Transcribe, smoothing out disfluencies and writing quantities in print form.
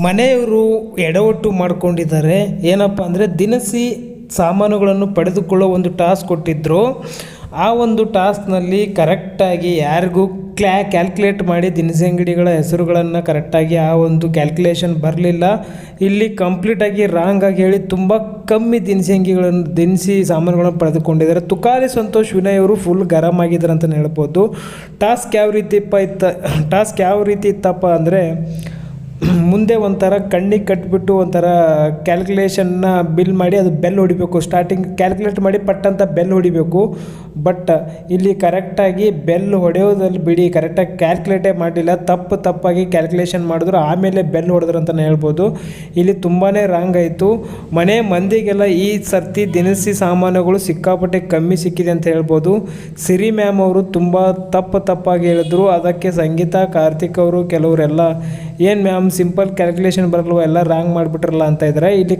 ಮನೆಯವರು ಎಡವಟ್ಟು ಮಾಡಿಕೊಂಡಿದ್ದಾರೆ. ಏನಪ್ಪ ಅಂದರೆ ದಿನಸಿ ಸಾಮಾನುಗಳನ್ನು ಪಡೆದುಕೊಳ್ಳೋ ಒಂದು ಟಾಸ್ಕ್ ಕೊಟ್ಟಿದ್ದರು. ಆ ಒಂದು ಟಾಸ್ಕ್ನಲ್ಲಿ ಕರೆಕ್ಟಾಗಿ ಯಾರಿಗೂ ಕ್ಯಾಲ್ಕುಲೇಟ್ ಮಾಡಿ ದಿನಸಿ ಅಂಗಡಿಗಳ ಹೆಸರುಗಳನ್ನು ಕರೆಕ್ಟಾಗಿ ಆ ಒಂದು ಕ್ಯಾಲ್ಕುಲೇಷನ್ ಬರಲಿಲ್ಲ. ಇಲ್ಲಿ ಕಂಪ್ಲೀಟಾಗಿ ರಾಂಗ್ ಆಗಿ ಹೇಳಿ ತುಂಬ ಕಮ್ಮಿ ದಿನಸಿ ಸಾಮಾನುಗಳನ್ನು ಪಡೆದುಕೊಂಡಿದ್ದಾರೆ. ತುಕಾಲಿ ಸಂತೋಷ್ ವಿನಯ್ ಅವರು ಫುಲ್ ಗರಂ ಆಗಿದ್ದಾರೆ ಅಂತಲೇ ಹೇಳ್ಬೋದು. ಟಾಸ್ಕ್ ಯಾವ ರೀತಿ ಇತ್ತಪ್ಪ ಅಂದರೆ, ಮುಂದೆ ಒಂಥರ ಕಣ್ಣಿಗೆ ಕಟ್ಬಿಟ್ಟು ಒಂಥರ ಕ್ಯಾಲ್ಕುಲೇಷನ್ನ ಬಿಲ್ ಮಾಡಿ ಅದು ಬೆಲ್ ಹೊಡಿಬೇಕು. ಸ್ಟಾರ್ಟಿಂಗ್ ಕ್ಯಾಲ್ಕುಲೇಟ್ ಮಾಡಿ ಪಟ್ಟಂತ ಬೆಲ್ ಹೊಡಿಬೇಕು. ಬಟ್ ಇಲ್ಲಿ ಕರೆಕ್ಟಾಗಿ ಬೆಲ್ ಹೊಡೆಯೋದಲ್ಲಿ ಬಿಡಿ, ಕರೆಕ್ಟಾಗಿ ಕ್ಯಾಲ್ಕುಲೇಟೇ ಮಾಡಲಿಲ್ಲ. ತಪ್ಪಾಗಿ ಕ್ಯಾಲ್ಕುಲೇಷನ್ ಮಾಡಿದ್ರು, ಆಮೇಲೆ ಬೆಲ್ ಹೊಡೆದ್ರು ಅಂತಲೇ ಹೇಳ್ಬೋದು. ಇಲ್ಲಿ ತುಂಬಾ ರಾಂಗ್ ಆಯಿತು. ಮನೆ ಮಂದಿಗೆಲ್ಲ ಈ ಸರ್ತಿ ದಿನಸಿ ಸಾಮಾನುಗಳು ಸಿಕ್ಕಾಪಟ್ಟೆ ಕಮ್ಮಿ ಸಿಕ್ಕಿದೆ ಅಂತ ಹೇಳ್ಬೋದು. ಸಿರಿ ಮ್ಯಾಮ್ ಅವರು ತುಂಬ ತಪ್ಪಾಗಿ ಹೇಳಿದ್ರು. ಅದಕ್ಕೆ ಸಂಗೀತ, ಕಾರ್ತಿಕ್ ಅವರು ಕೆಲವರೆಲ್ಲ ಏನು ಮ್ಯಾಮ್ ಸಿಂಪಲ್ ಕ್ಯಾಲ್ಕುಲೇಷನ್ ಬರಲ್ವ, ಎಲ್ಲ ರಾಂಗ್ ಮಾಡಿಬಿಟ್ರಲ್ಲ ಅಂತ ಇದ್ದಾರೆ. ಇಲ್ಲಿ